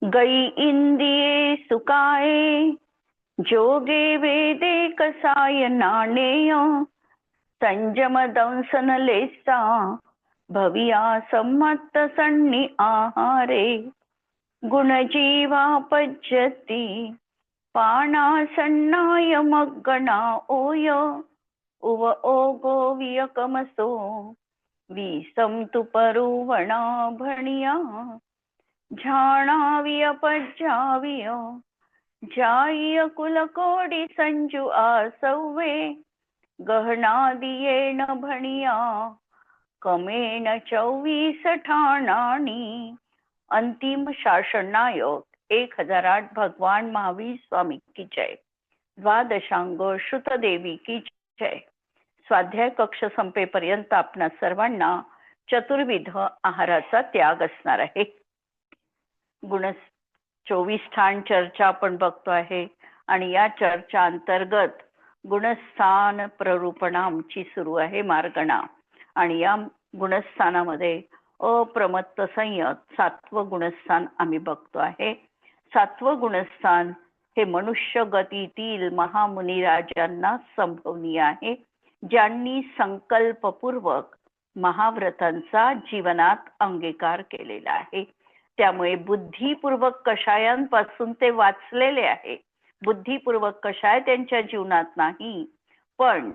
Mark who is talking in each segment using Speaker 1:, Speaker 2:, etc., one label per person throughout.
Speaker 1: गई इंद्रिये सुकाये, जोगे वेदे कसाय नाणेय, संयम दंसन लेसा, भविया सम्मत सन्नि आहारे, गुणजीवा पज्यती, पाणासन्नाय मग्गणा ओय, उव ओगो वियकमसो, विसम तु परुवणा भणिया, झाणाविय पज्जाविय, जाय कुलकोडी संजू आसवे, गहनादियेन भणिया, कमेन 24 ठाणाणी. अंतिम शासन नायक 1008 भगवान महावीर स्वामी की जय. द्वादशांग श्रुतदेवी की जय. स्वाध्याय कक्ष संपेपर्यंत आपणा सर्वांना चतुर्विध आहाराचा त्याग असणार आहे. गुण 24 ठाण चर्चा आपण बघतो आहे आणि या चर्चा अंतर्गत गुणस्थान प्ररूपणामची सुरू आहे मार्गणा. आणि या गुणस्थानामध्ये अप्रमत्त संयत 7वं गुणस्थान आम्ही बघतो आहे. 7वं गुणस्थान हे मनुष्य गतीतील महामुनी राजांना संभवनीय आहे, ज्यांनी संकल्पपूर्वक महाव्रतांचा जीवनात अंगीकार केलेला आहे. त्यामुळे बुद्धिपूर्वक कषायांपासून ते वाचलेले आहे. बुद्धिपूर्वक कषाय त्यांच्या जीवनात नाही, पण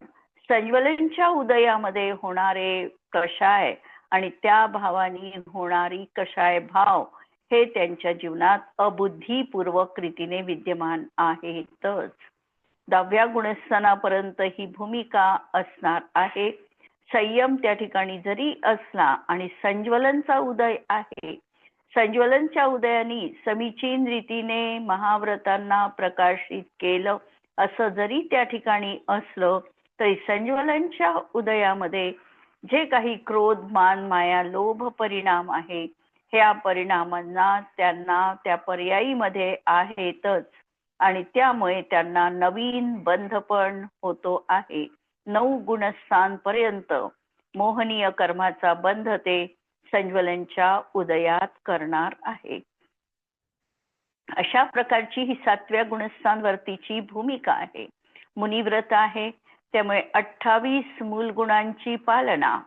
Speaker 1: संज्वलनच्या उदयामध्ये होणारे कषाय आणि त्या भावानी होणारी कषाय भाव हे त्यांच्या जीवनात अबुद्धिपूर्वक रीतीने विद्यमान आहेतच. 10व्या गुणस्थानापर्यंत ही भूमिका असणार आहे. संयम त्या ठिकाणी जरी असला आणि संज्वलनचा उदय आहे, संज्वलनच्या उदयाने समीचीन रीतीने महाव्रतांना प्रकाशित केलं असं जरी त्या ठिकाणी असलं तरी संज्वलनच्या उदयामध्ये जे काही क्रोध, मान, माया, लोभ परिणाम आहे, ह्या परिणामांना त्यांना त्या पर्यायीमध्ये आहेतच आणि त्यामुळे त्यांना नवीन बंध पण होतो आहे. 9 गुणस्थान पर्यंत मोहनीय कर्माचा बंध ते संज्वलनच्या उदयात करणार आहे. अशा प्रकारची ही 7व्या गुणस्थानवरतीची भूमिका आहे. मुनिव्रत आहे, त्यामुळे 28 मूल गुणांची पालना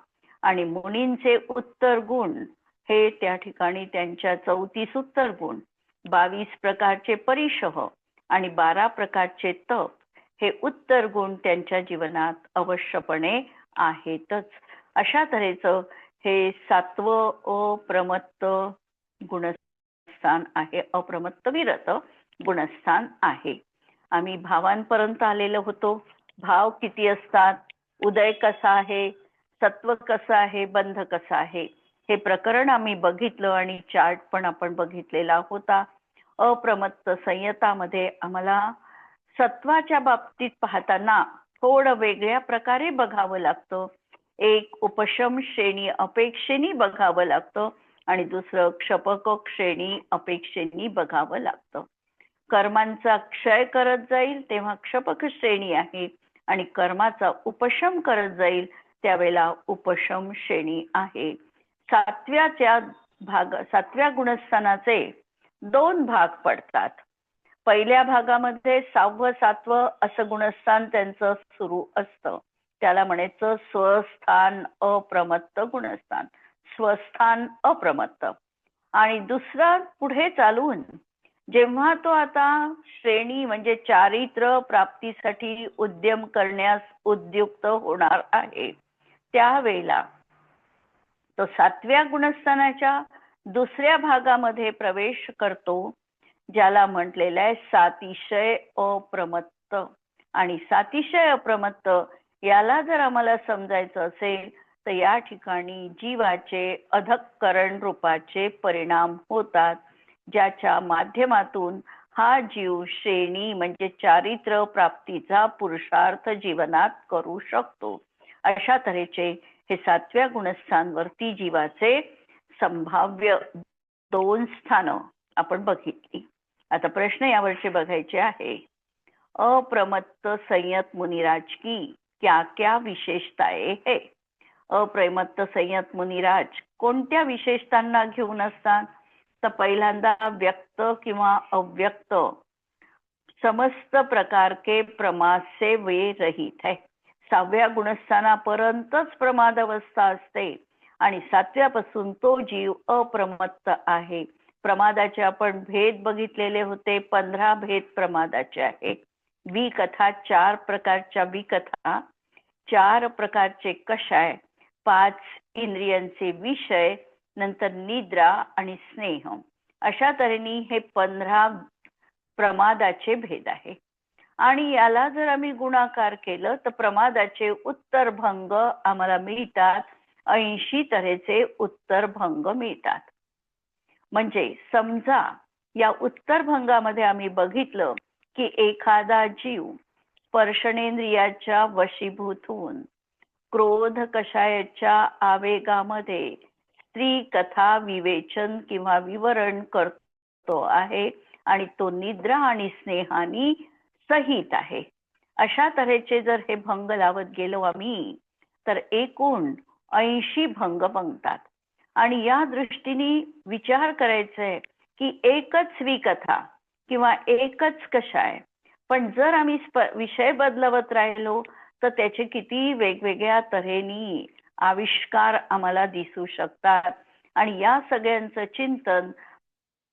Speaker 1: आणि मुनींचे उत्तर गुण हे त्या ठिकाणी त्यांच्या 34 उत्तर गुण, 22 प्रकारचे परिशह आणि 12 प्रकारचे तप हे उत्तर गुण त्यांच्या जीवनात अवश्यपणे आहेतच. अशा तऱ्हेचं हे 7वं अप्रमत्त गुणस्थान आहे, अप्रमत्त विरत गुणस्थान आहे. आम्ही भावांपर्यंत आलेलो होतो. भाव किती असतात, उदय कसा आहे, सत्व कसं आहे, बंध कसा आहे, हे प्रकरण आम्ही बघितलं आणि चार्ट पण आपण बघितलेला होता. अप्रमत्त संयतामध्ये आम्हाला सत्वाच्या बाबतीत पाहताना थोडं वेगळ्या प्रकारे बघावं लागतं. एक उपशम श्रेणी अपेक्षेने बघावं लागतं आणि दुसरं क्षपक श्रेणी अपेक्षेने बघावं लागतं. कर्मांचा क्षय करत जाईल तेव्हा क्षपक श्रेणी आहे आणि कर्माचा उपशम करत जाईल त्यावेळेला उपशम श्रेणी आहे. 7व्या गुणस्थानाचे 2 भाग पडतात. पहिल्या भागामध्ये 6वं 7वं असं गुणस्थान त्यांचं सुरू असतं. त्याला म्हणायचं स्वस्थान अप्रमत्त गुणस्थान, स्वस्थान अप्रमत्त. आणि दुसरा पुढे चालून जेव्हा तो आता श्रेणी म्हणजे चारित्र्य प्राप्तीसाठी उद्यम करण्यास उद्युक्त होणार आहे, त्यावेळेला तो 7व्या गुणस्थानाच्या दुसऱ्या भागामध्ये प्रवेश करतो, ज्याला म्हटलेलं आहे सातिशय अप्रमत्त. आणि सातिशय अप्रमत्त याला जर आम्हाला समजायचं असेल तर या ठिकाणी जीवाचे अधःकरण रूपाचे परिणाम होतात, ज्याच्या माध्यमातून हा जीव श्रेणी म्हणजे चारित्र्य प्राप्तीचा पुरुषार्थ जीवनात करू शकतो. अशा तऱ्हेचे हे 7व्या गुणस्थानवरती जीवाचे संभाव्य 2 स्थानं आपण बघितली. आता प्रश्न यावरचे बघायचे आहे. अप्रमत्त संयत मुनिराज की क्या क्या विशेषताएं है. अप्रमत्त संयत मुनिराज कोणत्या विशेषतांना घेऊन असतात तर पहिल्यांदा व्यक्त किंवा अव्यक्त समस्त प्रकार के प्रमाद से वे रहित है. 6व्या गुणस्थानापर्यंतच प्रमाद अवस्था असते आणि 7व्यापासून तो जीव अप्रमत्त आहे. प्रमादाचे आपण भेद बघितलेले होते. 15 भेद प्रमादाचे आहे. विकथा 4 प्रकारच्या विकथा, 4 प्रकारचे कषाय, 5 इंद्रियांचे विषय, नंतर निद्रा आणि स्नेह, अशा तऱ्हेने हे 15 प्रमादाचे भेद आहे. आणि याला जर आम्ही गुणाकार केलं तर प्रमादाचे उत्तरभंग आम्हाला मिळतात. 80 तऱ्हेचे उत्तरभंग मिळतात. म्हणजे समजा या उत्तरभंगामध्ये आम्ही बघितलं की एखादा जीव स्पर्शनेंद्रियाच्या वशीभूत होऊन क्रोध कषायाच्या आवेगामध्ये स्त्री कथा विवेचन किंवा विवरण करतो आहे आणि तो निद्रा आणि स्नेहानी सहित आहे. अशा तऱ्हेचे जर हे भंग लावत गेलो आम्ही तर एकूण 80 भंग बनतात. आणि या दृष्टीने विचार करायचा आहे की एकच विकथा किंवा एकच कषाय, पण जर आम्ही विषय बदलवत राहिलो तर त्याचे किती वेगवेगळ्या तऱ्हेने आविष्कार आम्हाला दिसू शकतात. आणि या सगळ्यांचं चिंतन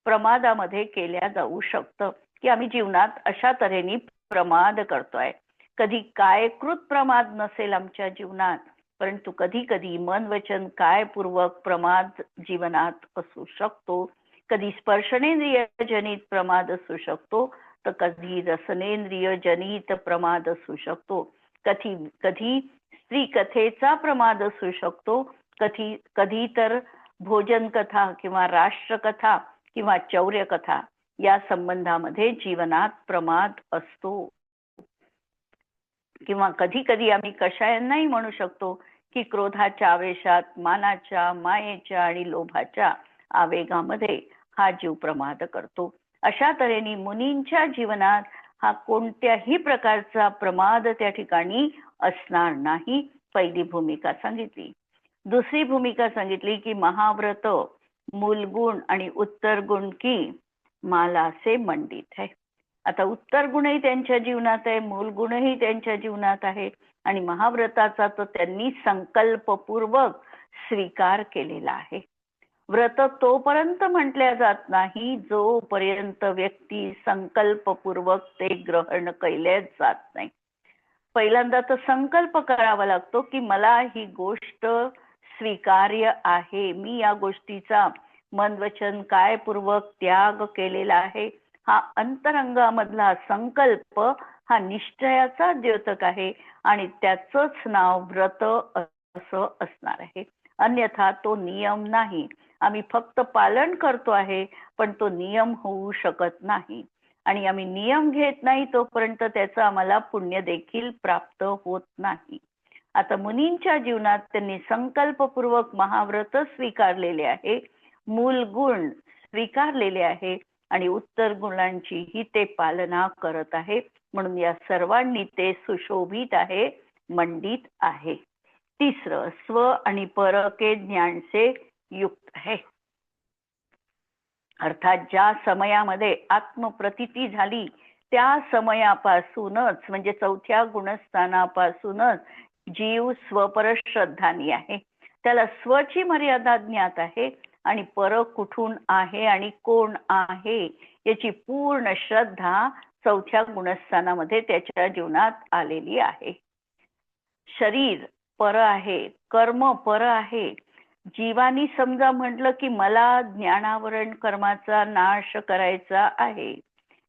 Speaker 1: प्रमादामध्ये केल्या जाऊ शकतं की आम्ही जीवनात अशा तऱ्हेने प्रमाद करतोय. कधी कायकृत प्रमाद नसेल आमच्या जीवनात, परंतु कधी कधी मन वचन कायपूर्वक प्रमाद जीवनात असू शकतो. कधी स्पर्शनेंद्रिय जनित प्रमाद असू शकतो तर कधी रसनेंद्रिय जनित प्रमाद असू शकतो. कधी स्त्री कथेचा प्रमाद असू शकतो. कधी तर भोजन कथा किंवा राष्ट्रकथा किंवा चौर्य कथा या संबंधामध्ये जीवनात प्रमाद असतो. किंवा कधी कधी आम्ही कषायांनाही म्हणू शकतो की क्रोधाच्या आवेशात, मानाच्या, मायेच्या आणि लोभाच्या आवेगामध्ये हा जीव प्रमाद करतो. अशा तऱ्हेने मुनींच्या जीवनात हा कोणत्याही प्रकारचा प्रमाद त्या ठिकाणी असणार नाही. पहिली भूमिका सांगितली. दुसरी भूमिका सांगितली की महाव्रत मूलगुण आणि उत्तर गुण की माला से मंडित है. आता उत्तर गुणही त्यांच्या जीवनात आहे, मूल गुणही त्यांच्या जीवनात आहे आणि महाव्रताचा तर त्यांनी संकल्पपूर्वक स्वीकार केलेला आहे. व्रत तोपर्यंत म्हटल्या जात नाही जोपर्यंत व्यक्ती संकल्पपूर्वक ते ग्रहण केलेच जात नाही. पहिल्यांदा तर संकल्प करावा लागतो की मला ही गोष्ट स्वीकार्य आहे, मी या गोष्टीचा मन वचन कायपूर्वक त्याग केलेला आहे. हा अंतरंगामधला संकल्प हा निश्चयाचा द्योतक आहे आणि त्याचंच नाव व्रत असं असणार आहे. अन्यथा तो नियम नाही. आम्ही फक्त पालन करतो आहे पण तो नियम होऊ शकत नाही. आणि आम्ही नियम घेत नाही तोपर्यंत त्याचं आम्हाला पुण्य देखील प्राप्त होत नाही. आता मुनींच्या जीवनात त्यांनी संकल्पपूर्वक महाव्रत स्वीकारलेले आहे, मूल गुण स्वीकारलेले आहे आणि उत्तर गुणांचीही ते पालना करत आहे. म्हणून या सर्वांनी ते सुशोभित आहे, मंडित आहे. तिसरं, स्व आणि पर के ज्ञान से युक्त है. अर्थात ज्या समयामध्ये आत्मप्रतीती झाली त्या समयापासूनच म्हणजे 4थ्या गुणस्थानापासूनच जीव स्वपर श्रद्धानी आहे. त्याला स्वची मर्यादा ज्ञात आहे आणि पर कुठून आहे आणि कोण आहे याची पूर्ण श्रद्धा 4थ्या गुणस्थानामध्ये त्याच्या जीवनात आलेली आहे. शरीर पर आहे, कर्म पर आहे. जीवानी समजा म्हटलं की मला ज्ञानावरण कर्माचा नाश करायचा आहे,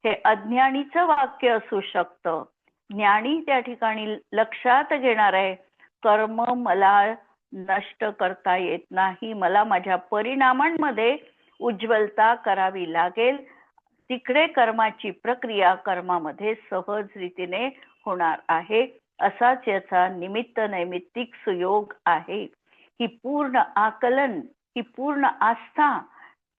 Speaker 1: हे अज्ञानीचं वाक्य असू शकतं. ज्ञानी त्या ठिकाणी लक्षात घेणार आहे कर्म मला नष्ट करता येत नाही, मला माझ्या परिणामांमध्ये उज्ज्वलता करावी लागेल. तिकडे कर्माची प्रक्रिया कर्मामध्ये सहज रीतीने होणार आहे. असाच याचा निमित्त नैमित्तिक सुयोग आहे. ही पूर्ण आकलन, ही पूर्ण आस्था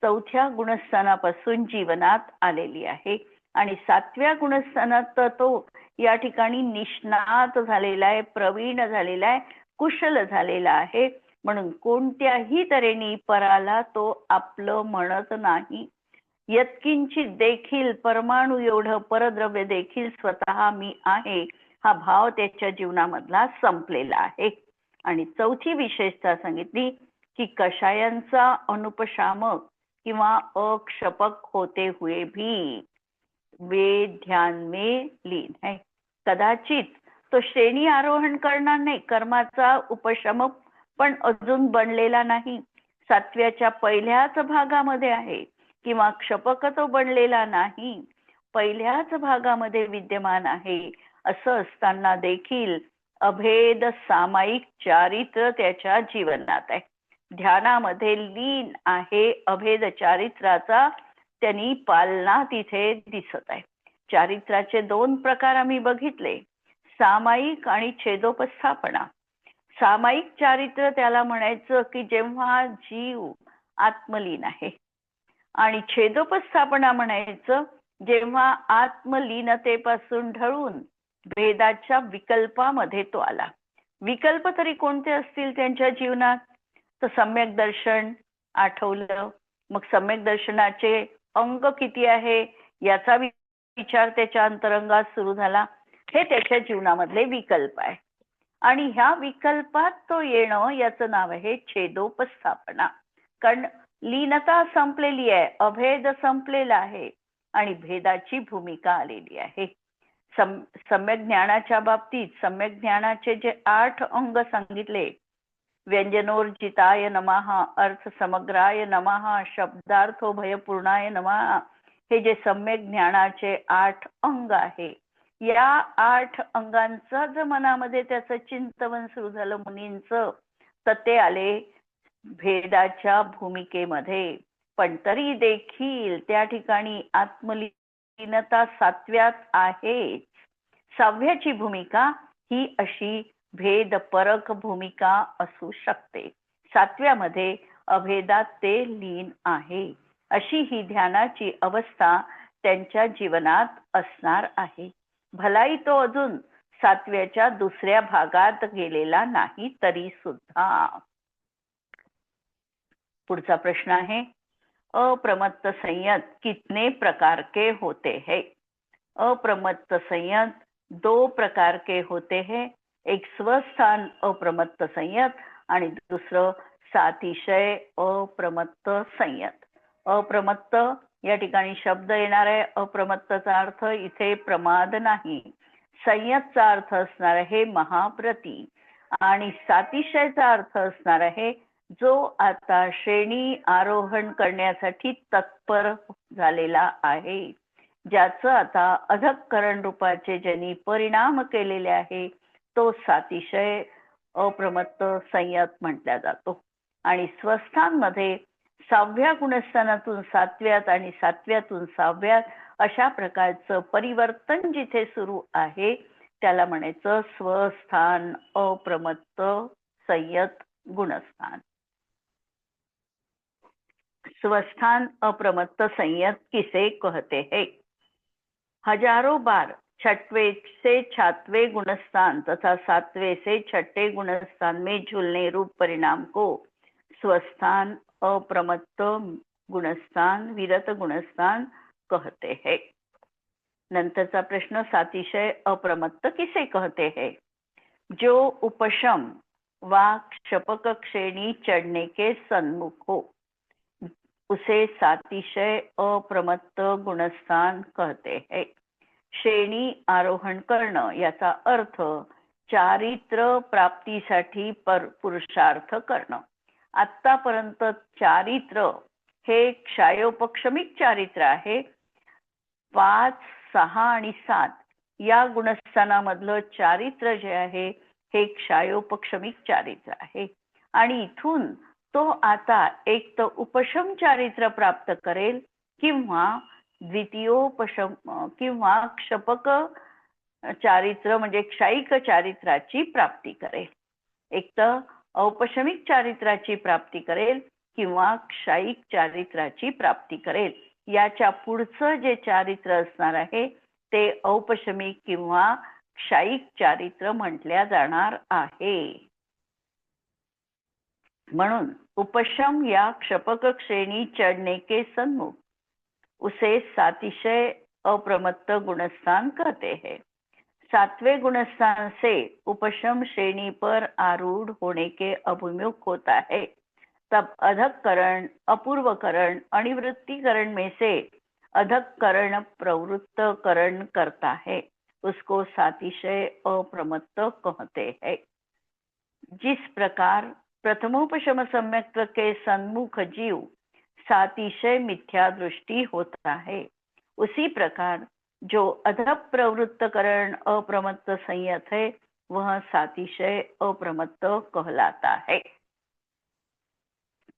Speaker 1: 4थ्या गुणस्थानापासून जीवनात आलेली आहे. आणि 7व्या गुणस्थानात तर तो या ठिकाणी निष्णात झालेला आहे, प्रवीण झालेला आहे, कुशल झालेला आहे. म्हणून कोणत्याही तऱ्हेने पराला तो आपलं म्हणत नाही. यत्किंचित देखील परमाणू एवढं परद्रव्य देखील स्वतः मी आहे हा भाव त्याच्या जीवनामधला संपलेला आहे. आणि चौथी विशेषता सांगितली की कषायांचा अनुपशामक किंवा अक्षपक होते हुए भी वे ध्यान में लीन है. कदाचित तो श्रेणी आरोहण करणार नाही, कर्माचा उपशमक पण अजून बनलेला नाही, सातव्याच्या पहिल्याच भागामध्ये आहे, किंवा क्षपक तो बनलेला नाही, पहिल्याच भागामध्ये विद्यमान आहे. असं असताना देखील अभेद सामायिक चारित्र त्याच्या जीवनात आहे, ध्यानामध्ये लीन आहे. अभेद चारित्राचा त्यांनी पालना तिथे दिसत आहे. चारित्राचे दोन प्रकार आम्ही बघितले, सामायिक आणि छेदोपस्थापना. सामायिक चारित्र त्याला म्हणायचं की जेव्हा जीव आत्मलीन आहे, आणि छेदोपस्थापना म्हणायचं जेव्हा आत्मलीनतेपासून ढळून भेदाच्या विकल्पामध्ये तो आला. विकल्प तरी कोणते असतील त्यांच्या जीवनात? तर सम्यक दर्शन आठवलं, मग सम्यक दर्शनाचे अंग किती आहे याचा विचार त्याच्या अंतरंगात सुरू झाला. हे त्याच्या जीवनामधले विकल्प आहे, आणि ह्या विकल्पात तो येणं याचं नाव आहे छेदोपस्थापना. कारण लीनता संपलेली आहे, अभेद संपलेला आहे आणि भेदाची भूमिका आलेली आहे. सम्यक ज्ञानाच्या बाबतीत सम्यक ज्ञानाचे जे 8 अंग सांगितले, व्यंजनोर्जिताय नमः, अर्थ समग्राय नमः, शब्दार्थो भयपूर्णाय नमः, हे जे सम्यक ज्ञानाचे 8 अंग आहे, या 8 अंगांचं जर मनामध्ये त्याचं चिंतन सुरू झालं मुनींचं, तर ते आले भेदाच्या भूमिकेमध्ये. पण तरी देखील त्या ठिकाणी आत्मलीनता सातव्यात आहे. सहाव्याची भूमिका ही अशी भेदपरक भूमिका असू शकते. सातव्यामध्ये अभेदात ते लीन आहे. अशी ही ध्यानाची अवस्था त्यांच्या जीवनात असणार आहे. भलाई तो अजून सातव्याच्या दुसऱ्या भागात गेलेला नाही तरी सुद्धा. पुढचा प्रश्न आहे, अप्रमत्त संयत कितने प्रकार के होते हैं? अप्रमत्त संयत 2 प्रकार के होते हैं. एक स्वस्थान अप्रमत्त संयत आणि दुसरं सातिशय अप्रमत्त संयत. अप्रमत्त या ठिकाणी शब्द येणार आहे. अप्रमत्तचा अर्थ इथे प्रमाद नाही, संयतचा अर्थ असणार आहे महाप्रती, आणि सातिशयचा अर्थ असणार आहे जो आता श्रेणी आरोहण करण्यासाठी तत्पर झालेला आहे, ज्याचं आता अधःकरण रूपाचे ज्यांनी परिणाम केलेले आहे तो सातिशय अप्रमत्त संयत म्हटला जातो. आणि स्वस्थांमध्ये 6व्या गुणस्थानातून 7व्यात आणि 7व्यातून 6व्यात अशा प्रकारचं परिवर्तन जिथे सुरू आहे त्याला म्हणायचं स्वस्थान अप्रमत्त संयत गुणस्थान. स्वस्थान अप्रमत्त संयत किसे कहते हैं? हजारों बार 6वें से 7वें गुणस्थान तथा 7वें से 6ठे गुणस्थान में झूलने रूप परिणाम को स्वस्थान अप्रमत्त गुणस्थान विरत गुणस्थान कहते हैं. नंतरचा प्रश्न, सातिशय अप्रमत्त किसे कहते हैं? जो उपशम व क्षपक श्रेणी चढ़ने के सन्मुख हो उसे सातिशय अप्रमत्त गुणस्थान कहते हैं. श्रेणी आरोहण करणं याचा अर्थ चारित्र प्राप्तीसाठी पुरुषार्थ करणं. आतापर्यंत चारित्र हे क्षायोपक्षमिक चारित्र आहे. 5, 6 आणि 7 या गुणस्थानामधलं चारित्र जे आहे हे क्षायोपक्षमिक चारित्र आहे, आणि इथून तो आता एक तर उपशम चारित्र प्राप्त करेल किंवा द्वितीयोपशम किंवा क्षपक चारित्र म्हणजे क्षायिक चारित्राची प्राप्ती करेल. एक तर औपशमिक चारित्राची प्राप्ती करेल किंवा क्षायिक चारित्राची प्राप्ती करेल. याच्या पुढचं जे चारित्र असणार आहे ते औपशमिक किंवा क्षायिक चारित्र म्हटल्या जाणार आहे. म्हणून उपशम या क्षपक श्रेणी चढ़ने के सन्मुख उसे सातिशय अप्रमत्त गुणस्थान कहते हैं। सातवें गुणस्थान से उपशम श्रेणी पर आरूढ़ होने के अभिमुख होता है, तब अधःकरण, अपूर्वकरण, अनिवृत्तिकरण में से अधःकरण प्रवृत्तकरण करता है, उसको सातिशय अप्रमत्त कहते हैं। जिस प्रकार प्रथमोपशम सम्यक्त्व के सन्मुख जीव सातिशय मिथ्या दृष्टि होता है, उसी प्रकार जो अधः प्रवृत्तकरण अप्रमत्त संयत है वह सातिशय अप्रमत्त कहलाता है।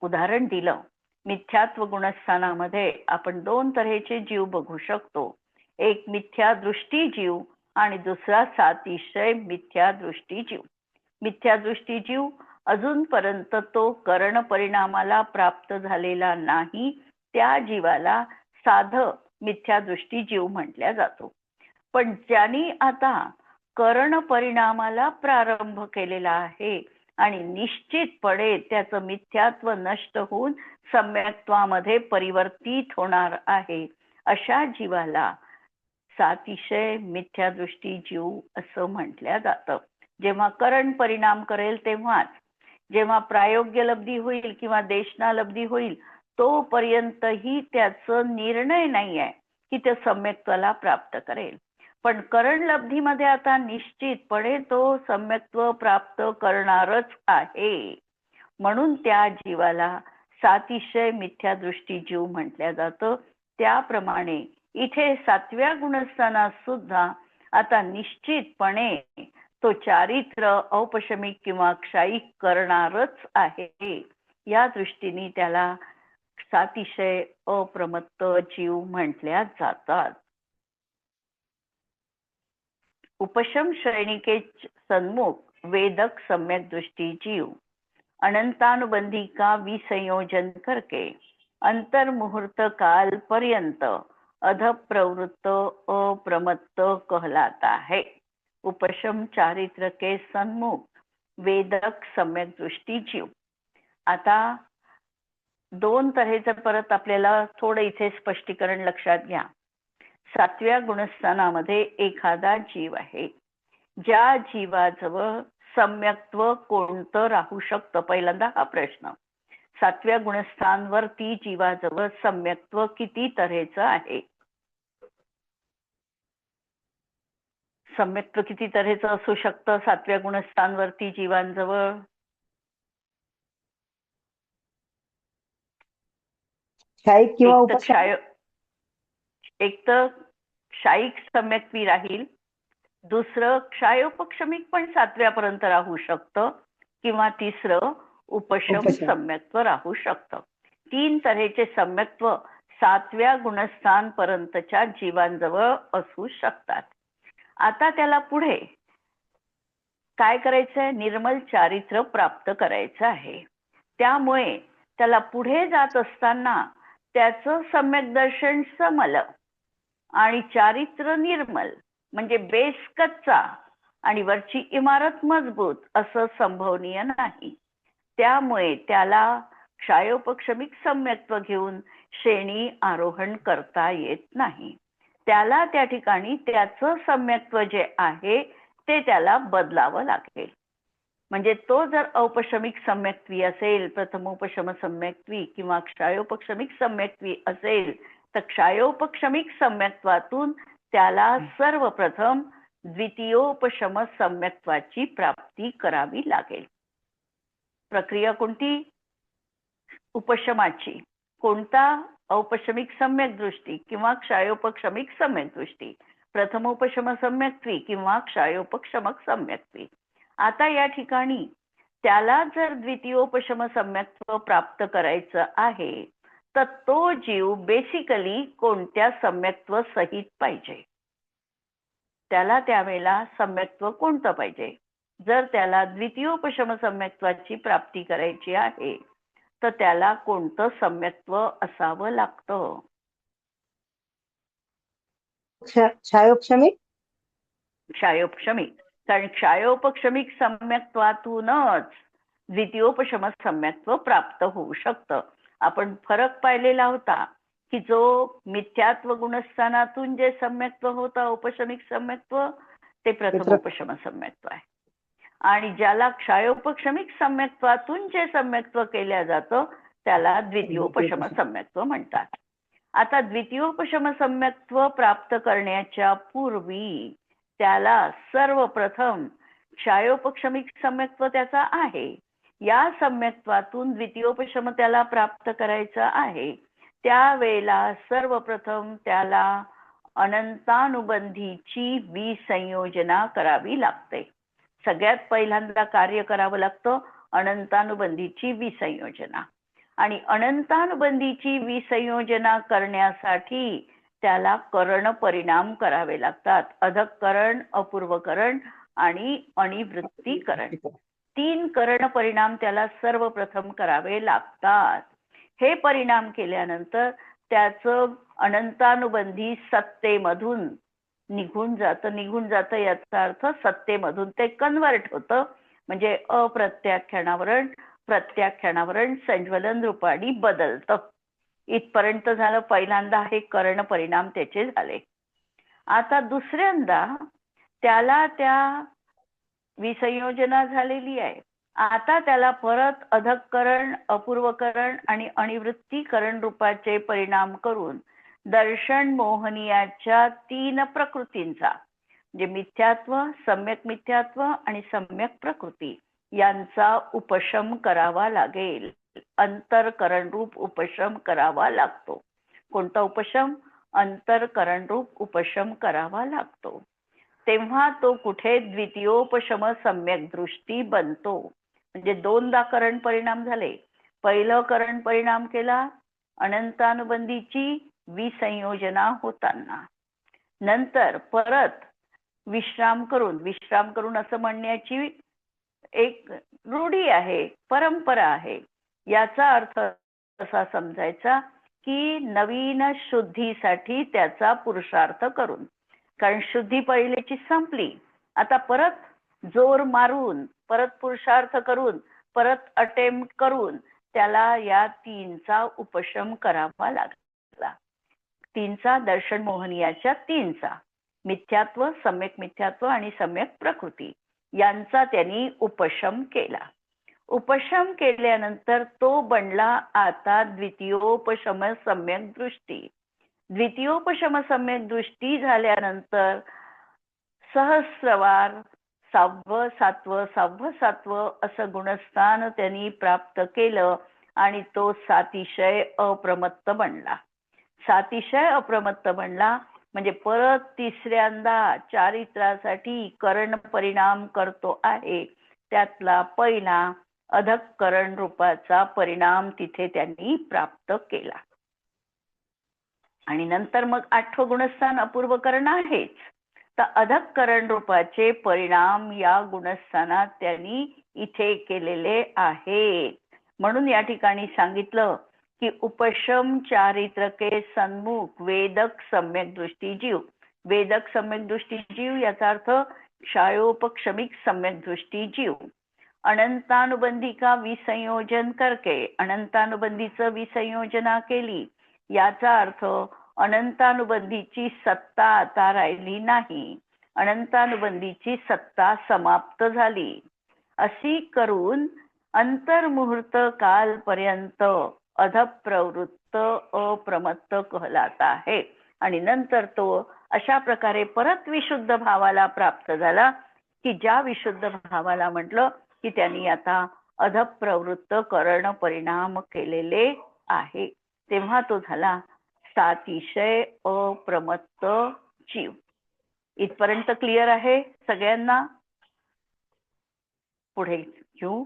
Speaker 1: उदाहरण दिलं, मिथ्यात्व गुणस्थानामध्ये आपण दोन तऱ्हेचे जीव बघू शकतो, एक मिथ्या दृष्टी जीव आणि दुसरा सातिशय मिथ्या दृष्टी जीव। मिथ्या दृष्टी जीव अजूनपर्यंत तो कर्ण परिणामाला प्राप्त झालेला नाही, त्या जीवाला साध मिथ्या दृष्टी जीव म्हटल्या जातो। पण ज्यांनी आता कर्ण परिणामाला प्रारंभ केलेला आहे आणि निश्चितपणे त्याचं मिथ्यात्व नष्ट होऊन सम्यक्त्वामध्ये परिवर्तित होणार आहे, अशा जीवाला सातिशय मिथ्यादृष्टी जीव असं म्हटल्या जातं। जेव्हा करण परिणाम करेल तेव्हाच, जेव्हा प्रायोग्य लब्धी होईल किंवा देशना लब्धी होईल तोपर्यंतही त्याचं निर्णय नाही आहे की ते सम्यक्त्वाला प्राप्त करेल। पण करण लब्धीमध्ये आता निश्चितपणे तो सम्यक्त्व प्राप्त करणारच आहे, म्हणून त्या जीवाला सातिशय मिथ्यादृष्टी जीव म्हटल्या जातं। त्याप्रमाणे इथे सातव्या गुणस्थानात सुद्धा आता निश्चितपणे तो चारित्र औपशमिक किंवा क्षायिक करणारच आहे, या दृष्टीने त्याला सातिशय अप्रमत्त जीव म्हटल्या जातात। उपशम श्रेणी के सन्मुख वेदक सम्यक दृष्टि जीव अनंतानुबंधी का विसंयोजन करके अंतर्मुहूर्त काल पर्यंत अध प्रवृत्त अप्रमत्त कहलाता है। उपशम चारित्र के सन्मुख वेदक सम्यक दृष्टि जीव। आता दोन तऱ्हेचं परत आपल्याला थोडं इथे स्पष्टीकरण लक्षात घ्या। सातव्या गुणस्थानामध्ये एखादा जीव आहे, ज्या जीवाजवळ सम्यक्त्व कोणतं राहू शकतं? पहिल्यांदा हा प्रश्न। सातव्या गुणस्थानवरती जीवाजवळ सम्यक्त्व किती तऱ्हेचं आहे? सम्यक्त्व किती तऱ्हेचं असू शकतं सातव्या गुणस्थानवरती जीवांजवळ?
Speaker 2: क्षायिक किंवा उपशम।
Speaker 1: एक तर क्षायिक सम्यक्त्वी राहील, दुसरं क्षायोपक्षमिक पण सातव्यापर्यंत राहू शकतं, किंवा तिसरं उपशम सम्यक्त्व राहू शकतं। तीन तऱ्हेचे सम्यक्त्व सातव्या गुणस्थान पर्यंतच्या जीवांजवळ असू शकतात। आता त्याला पुढे काय करायचंय? निर्मल चारित्र प्राप्त करायचं आहे। त्यामुळे त्याला पुढे जात असताना त्याचं सम्यक दर्शन समल आणि चारित्र निर्मल, म्हणजे बेस कच्चा आणि वरची इमारत मजबूत असं संभवनीय नाही। त्यामुळे त्याला क्षायोपक्षमिक सम्यक्त्व घेऊन श्रेणी आरोहण करता येत नाही। त्याला त्या ठिकाणी त्याचं सम्यक्त्व जे आहे ते त्याला बदलावं लागेल। म्हणजे तो जर औपशमिक सम्यक्त्वी असेल, प्रथमोपशम सम्यक्त्वी किंवा क्षायोपक्षमिक सम्यक्त्वी असेल, तर क्षायोपक्षमिक सम्यक्त्वातून त्याला सर्वप्रथम द्वितीयोपशम सम्यक्त्वाची प्राप्ती करावी लागेल। प्रक्रिया कोणती? उपशमाची। कोणता? औपशमिक सम्यक दृष्टी किंवा क्षायोपक्षमिक सम्यक दृष्टी, प्रथमोपशम सम्यक्त्वी किंवा क्षायोपक्षमक सम्यक्त्वी। आता या ठिकाणी त्याला जर द्वितीयोपशम सम्यक्त्व प्राप्त करायचं आहे, तर तो जीव बेसिकली कोणत्या सम्यक्त्व सहित पाहिजे? त्याला त्यावेळेला सम्यक्त्व कोणतं पाहिजे? जर त्याला द्वितीयोपशम सम्यक्त्वाची प्राप्ती करायची आहे तर त्याला कोणतं सम्यक्त्व असावं लागतं?
Speaker 2: क्षायोपशमिक।
Speaker 1: क्षायोपशमिक, कारण क्षायोपक्षमिक सम्यक्त्वातूनच द्वितीयोपशम सम्यक्त्व प्राप्त होऊ शकतं. आपण फरक पाहिलेला होता की जो मिथ्यात्व गुणस्थानातून जे सम्यक्त्व होतं उपशमिक सम्यक्त्व ते प्रथमोपशम सम्यक्त्व आहे. आणि ज्याला क्षयोपशमिक सम्यक्त्वातून जे सम्यक्त्व केल्या जातं त्याला द्वितीयोपशम सम्यक्त्व म्हणतात. आता द्वितीयोपशम सम्यक्त्व प्राप्त करण्याच्या पूर्वी त्याला सर्वप्रथम क्षयोपशमिक सम्यक्त्व त्याचा आहे. या सम्यक्त्वातून द्वितीयोपशम त्याला प्राप्त करायचा आहे. त्यावेळेला सर्वप्रथम त्याला अनंतानुबंधीची विसंयोजना करावी लागते. सगळ्यात पहिल्यांदा कार्य करावं लागतं अनंतानुबंधीची विसंयोजना. आणि अनंतानुबंधीची विसंयोजना करण्यासाठी त्याला करण परिणाम करावे लागतात. अधःकरण, अपूर्वकरण आणि अनिवृत्तीकरण. 3 करण परिणाम त्याला सर्वप्रथम करावे लागतात. हे परिणाम केल्यानंतर त्याचं अनंतानुबंधी सत्तेमधून निघून जातं याचा अर्थ सत्तेमधून ते कन्वर्ट होतं. म्हणजे अप्रत्याख्यानावरण प्रत्याख्यानावरण संज्वलन रूपाने बदलतं. इथपर्यंत झालं. पहिल्यांदा हे कर्ण परिणाम त्याचे झाले. आता दुसऱ्यांदा त्याला त्या विसंयोजना झालेली आहे. आता त्याला परत अधःकरण, अपूर्वकरण आणि अनिवृत्तीकरण रूपाचे परिणाम करून दर्शन मोहनीयाच्या 3 प्रकृतींचा म्हणजे मिथ्यात्व, सम्यक मिथ्यात्व आणि सम्यक प्रकृती यांचा उपशम करावा लागेल. अंतरकरण रूप उपशम करावा लागतो. कोणता उपशम? अंतरकरण रूप उपशम करावा लागतो. तेव्हा तो कुठे द्वितीयोपशम सम्यक दृष्टी बनतो. म्हणजे 2दा करण परिणाम झाले. पहिलं करण परिणाम केला अनंतानुबंधीची विसंयोजना होताना. नंतर परत विश्राम करून असं म्हणण्याची एक रूढी आहे, परंपरा आहे. याचा अर्थ असा समजायचा की नवीन शुद्धीसाठी त्याचा पुरुषार्थ करून. कारण शुद्धी पहिल्याची संपली. आता परत जोर मारून, परत पुरुषार्थ करून, परत अटेम्प्ट करून त्याला या 3चा उपशम करावा लागला. 3चा दर्शन मोहनीयाच्या 3चा मिथ्यात्व, सम्यक मिथ्यात्व आणि सम्यक प्रकृती यांचा त्यांनी उपशम केला. उपशम केल्यानंतर तो बनला आता द्वितीयोपशम सम्यक दृष्टी. द्वितीयोपशम सम्यक दृष्टी झाल्यानंतर सहस्रवार 6वं 7वं असं गुणस्थान त्यांनी प्राप्त केलं आणि तो सातिशय अप्रमत्त बनला. सातिशय अप्रमत्त बनला म्हणजे परत तिसऱ्यांदा चारित्रासाठी करण परिणाम करतो आहे. त्यातला पहिला अधःकरण रूपाचा परिणाम तिथे त्यांनी प्राप्त केला. आणि नंतर मग 8वं गुणस्थान अपूर्वकरण आहेच. तर अधःकरण रूपाचे परिणाम या गुणस्थानात त्यांनी इथे केलेले आहेत. म्हणून या ठिकाणी सांगितलं की उपशम चारित्रके सन्मुख वेदक सम्यक दृष्टी जीव. वेदक सम्यक दृष्टी जीव याचा अर्थ क्षयोपक्षमिक सम्यक दृष्टी जीव. अनंतानुबंधी का विसंयोजन करके अनंतानुबंधीचं विसंयोजना केली. याचा अर्थ अनंतानुबंधीची सत्ता आता राहिली नाही. अनंतानुबंधीची सत्ता समाप्त झाली. अशी करून अंतर्मुहूर्त कालपर्यंत अधप्रवृत्त अप्रमत्त कहलाता आहे. आणि नंतर तो अशा प्रकारे परत विशुद्ध भावाला प्राप्त झाला की ज्या विशुद्ध भावाला म्हटलं की त्यांनी आता अधप्रवृत्त करण परिणाम केलेले आहे. तेव्हा तो झाला सातिशय अप्रमत्त जीव. इथपर्यंत क्लिअर आहे सगळ्यांना? पुढे घेऊ.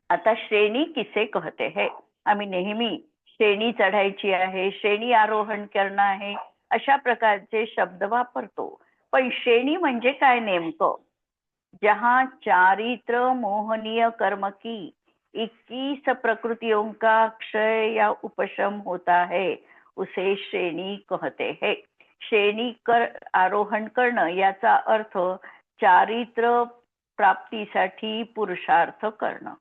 Speaker 1: आता श्रेणी किसे कहते है. आम्ही नेहमी श्रेणी चढायची आहे, श्रेणी आरोहण करणं आहे अशा प्रकारचे शब्द वापरतो. पण श्रेणी म्हणजे काय नेमकं? जहां चारित्र मोहनीय कर्म की 21 प्रकृतियों का क्षय या उपशम होता है उसे श्रेणी कहते हैं. श्रेणी कर आरोहण करणं याचा अर्थ चारित्र प्राप्तीसाठी पुरुषार्थ करणं.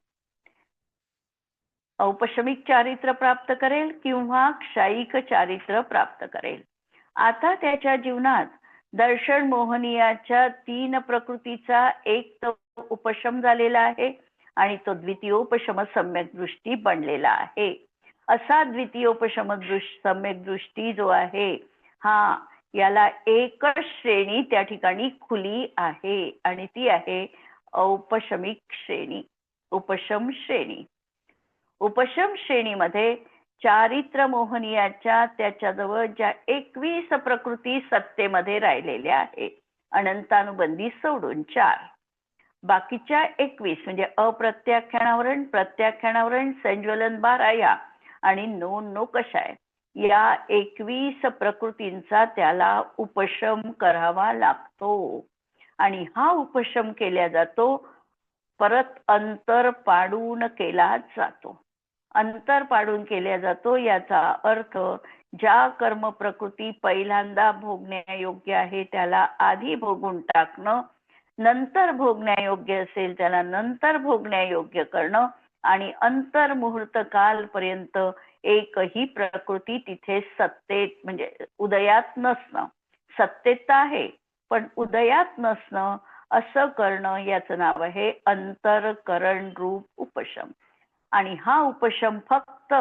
Speaker 1: औपशमिक चारित्र्य प्राप्त करेल किंवा क्षायिक चारित्र्य प्राप्त करेल. आता त्याच्या जीवनात दर्शन मोहनीयाच्या 3 प्रकृतीचा एक तर उपशम झालेला आहे आणि तो द्वितीयोपशम सम्यक दृष्टी बनलेला आहे. असा द्वितीयोपशम सम्यक दृष्टी जो आहे हा याला एकच श्रेणी त्या ठिकाणी खुली आहे आणि ती आहे औपशमिक श्रेणी, उपशम श्रेणी. उपशम श्रेणीमध्ये चारित्र मोहनीयाच्या त्याच्याजवळ ज्या 21 प्रकृती सत्तेमध्ये राहिलेल्या आहेत, अनंतानुबंधी सोडून 4, बाकीच्या 21 म्हणजे अप्रत्याख्यानावरण, प्रत्याख्यानावरण, संज्वलन 12 या आणि नो कषाय या 21 प्रकृतींचा त्याला उपशम करावा लागतो. आणि हा उपशम केला जातो परत अंतर पाडून केला जातो. अंतर पाडून केला जातो याचा अर्थ ज्या कर्म प्रकृती पहिल्यांदा भोगण्यायोग्य आहे त्याला आधी भोगून टाकणं, नंतर भोगण्यायोग्य असेल त्याला नंतर भोगण्यायोग्य करणं आणि अंतर मुहूर्त कालपर्यंत एकही प्रकृती तिथे सत्तेत म्हणजे उदयात नसणं, सत्तेत आहे पण उदयात नसणं असं करणं याचं नाव आहे अंतरकरण रूप उपशम. आणि हा उपशम फक्त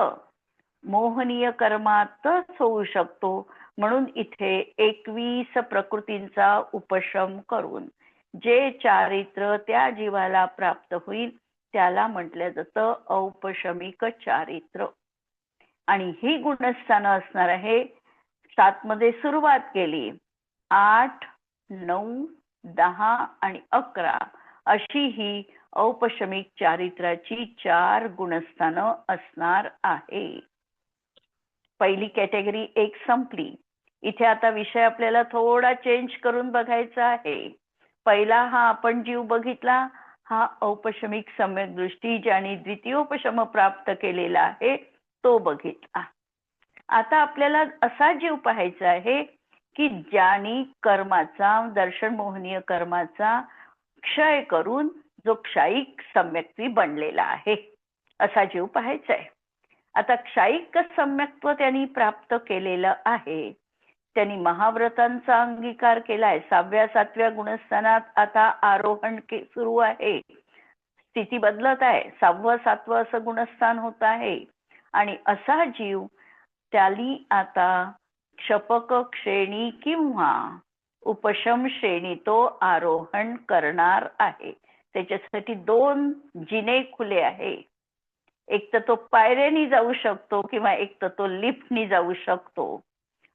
Speaker 1: मोहनीय कर्मातच होऊ शकतो. म्हणून इथे 21 प्रकृतींचा उपशम करून जे चारित्र त्या जीवाला प्राप्त होईल त्याला म्हटलं जातं औपशमिक चारित्र. आणि ही गुणस्थानं असणार आहे 7 मध्ये सुरुवात केली, 8, 9, 10 आणि 11 अशी ही औपशमिक चारित्राची 4 गुणस्थानं असणार आहे. पहिली कॅटेगरी 1 संपली. इथे आता विषय आपल्याला थोडा चेंज करून बघायचा आहे. पहिला हा आपण जीव बघितला, हा औपशमिक सम्यक दृष्टी ज्याने द्वितीयोपशम प्राप्त केलेला आहे तो बघितला. आता आपल्याला असा जीव पाहायचा आहे की ज्याने कर्माचा, दर्शन मोहनीय कर्माचा क्षय करून जो क्षायिक सम्यक्त्वी बनलेला आहे असा जीव पाहायचा आहे. आता क्षायिक सम्यक्त्व त्यांनी प्राप्त केलेलं आहे. त्यांनी महाव्रतांचा अंगीकार केलाय. 6व्या 7व्या गुणस्थानात आता आरोहण सुरू आहे, स्थिती बदलत आहे. 6वं 7वं असं गुणस्थान होत आहे आणि असा जीव त्याली आता क्षपक श्रेणी किंवा उपशम श्रेणी तो आरोहण करणार आहे. त्याच्यासाठी 2 जिने खुले आहे. एक तर तो पायऱ्यानी जाऊ शकतो किंवा एक तर तो लिफ्टनी जाऊ शकतो.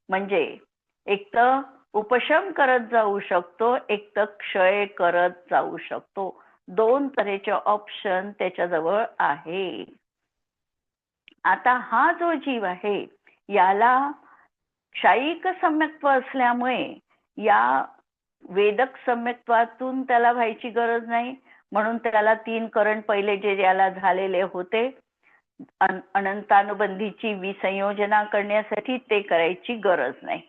Speaker 1: म्हणजे एक तर उपशम करत जाऊ शकतो, एक तर क्षय करत जाऊ शकतो. 2 तऱ्हेचे ऑप्शन त्याच्याजवळ आहे. आता हा जो जीव आहे याला क्षायिक सम्यक्त्व असल्यामुळे या वेदक सम्यक्त्वातून त्याला व्हायची गरज नाही. म्हणून त्याला 3 करण पहिले जे याला झालेले होते अनंतानुबंधीची विसंयोजना करण्यासाठी ते करायची गरज नाही.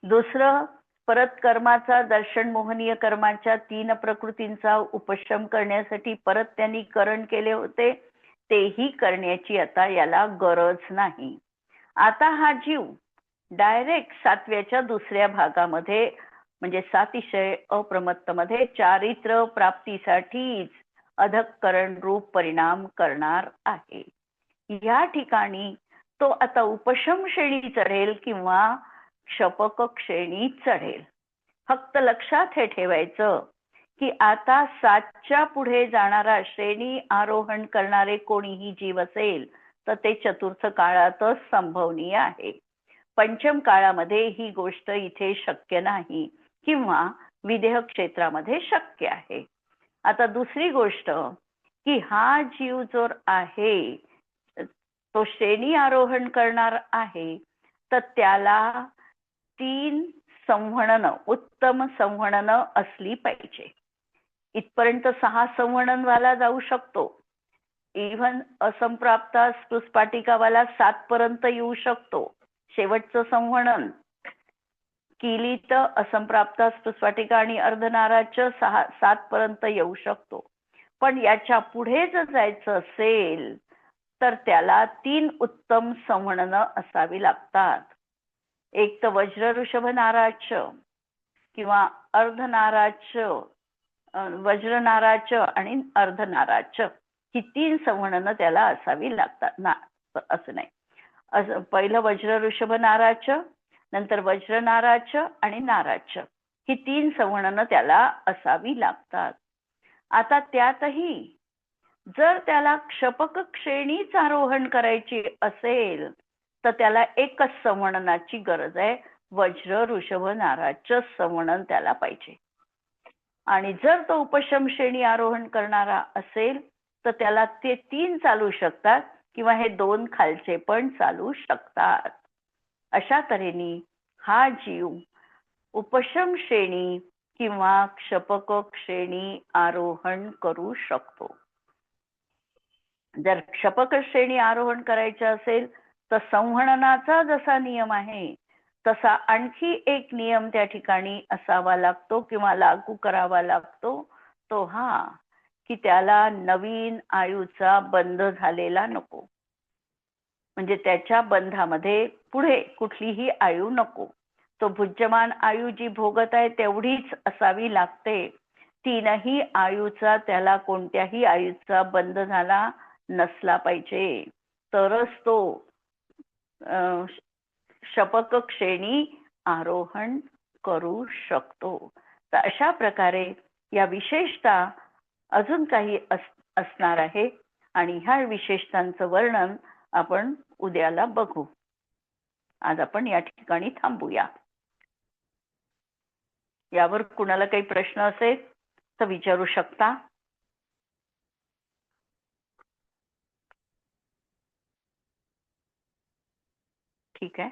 Speaker 1: दुसरं, परत कर्माचा, दर्शन मोहनीय कर्माच्या 3 प्रकृतींचा उपशम करण्यासाठी परत त्यांनी करण केले होते, तेही करण्याची आता याला गरज नाही. आता हा जीव डायरेक्ट 7व्याच्या दुसऱ्या भागामध्ये म्हणजे सातिशय अप्रमत्त मध्ये चारित्र प्राप्तीसाठीच अधःकरण रूप परिणाम करणार आहे. या ठिकाणी तो आता उपशम श्रेणी चढेल किंवा क्षपक श्रेणी चढेल. फक्त लक्षात हे ठेवायचं की आता 7च्या पुढे जाणारा श्रेणी आरोहण करणारे कोणीही जीव असेल तर ते चतुर्थ काळातच संभवनीय आहे. पंचम काळामध्ये ही गोष्ट इथे शक्य नाही किंवा विदेह क्षेत्रामध्ये शक्य आहे. आता दुसरी गोष्ट की हा जीव जो आहे तो श्रेणी आरोहण करणार आहे तर त्याला 3 संवहन, उत्तम संवहन असली पाहिजे. इथपर्यंत 6 संवहनवाला जाऊ शकतो. इव्हन असंप्राप्त स्पृस्पाटिकावाला 7 पर्यंत येऊ शकतो. शेवटचं संवहन किलीत असंप्राप्त स्फुस्फटिका आणि अर्धनाराच्या 7 पर्यंत येऊ शकतो. पण याच्या पुढे जर जायचं असेल तर त्याला 3 उत्तम संवहनं असावी लागतात. एक तर वज्र ऋषभ नाराच किंवा अर्धनाराच, वज्रनाराच आणि अर्धनाराच ही 3 संवहनं त्याला असावी लागतात ना. असं नाही, पहिलं वज्र ऋषभ नाराच, नंतर वज्र नाराच आणि नाराच ही 3 संवहनं त्याला असावी लागतात. आता त्यातही जर त्याला क्षपक श्रेणीच आरोहण करायची असेल तर त्याला एकच संवहनाची गरज आहे, वज्र ऋषभ नाराच संवहन त्याला पाहिजे. आणि जर तो उपशम श्रेणी आरोहण करणारा असेल तर त्याला ते 3 चालू शकतात किंवा हे 2 खालचे पण चालू शकतात. अशा तऱ्हेने हा जीव उपशम श्रेणी किंवा क्षपक श्रेणी आरोहण करू शकतो. जर क्षपक श्रेणी आरोहण करायचे असेल तर संवहनाचा जसा नियम आहे तसा आणखी एक नियम त्या ठिकाणी असावा लागतो किंवा लागू करावा लागतो. तो हा की त्याला नवीन आयूचा बंध झालेला नको, म्हणजे त्याच्या बंधामध्ये पुढे कुठलीही आयु नको. तो भुज्यमान आयु जी भोगत आहे तेवढीच असावी लागते. 3ही आयूचा त्याला कोणत्याही आयूचा बंध झाला नसला पाहिजे, तरच तो क्षपक श्रेणी आरोहण करू शकतो. तर अशा प्रकारे या विशेषता अजून काही असणार आहे आणि ह्या विशेषतांचं वर्णन आपण उद्याला बघू. आज आपण या ठिकाणी थांबूया. यावर कुणाला काही प्रश्न असेल तर विचारू शकता. ठीक आहे.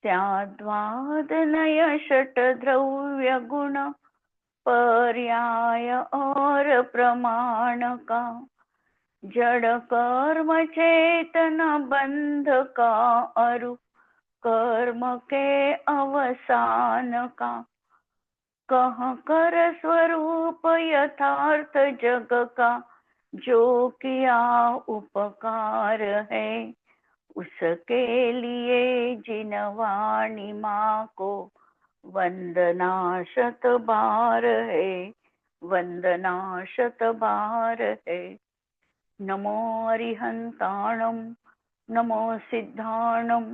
Speaker 1: त्याद्वादनय षट्द्रव्य गुण पर्याय और प्रमाण का, जड़ कर्म चेतन बंध का अरु कर्म के अवसान का, कह कर स्वरूप यथार्थ जग का, जो किया उपकार है उसके लिए जिनवाणी माँ को वंदना शत बार है, वंदना शत बार है. नमो अरिहंताणम, नमो सिद्धाणम,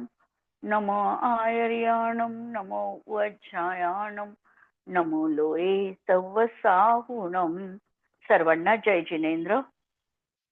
Speaker 1: नमो आयर्याणम, नमो वज्रायाणम, नमो लोये तव साहुणम. सर्वांना जय जिनेंद्र.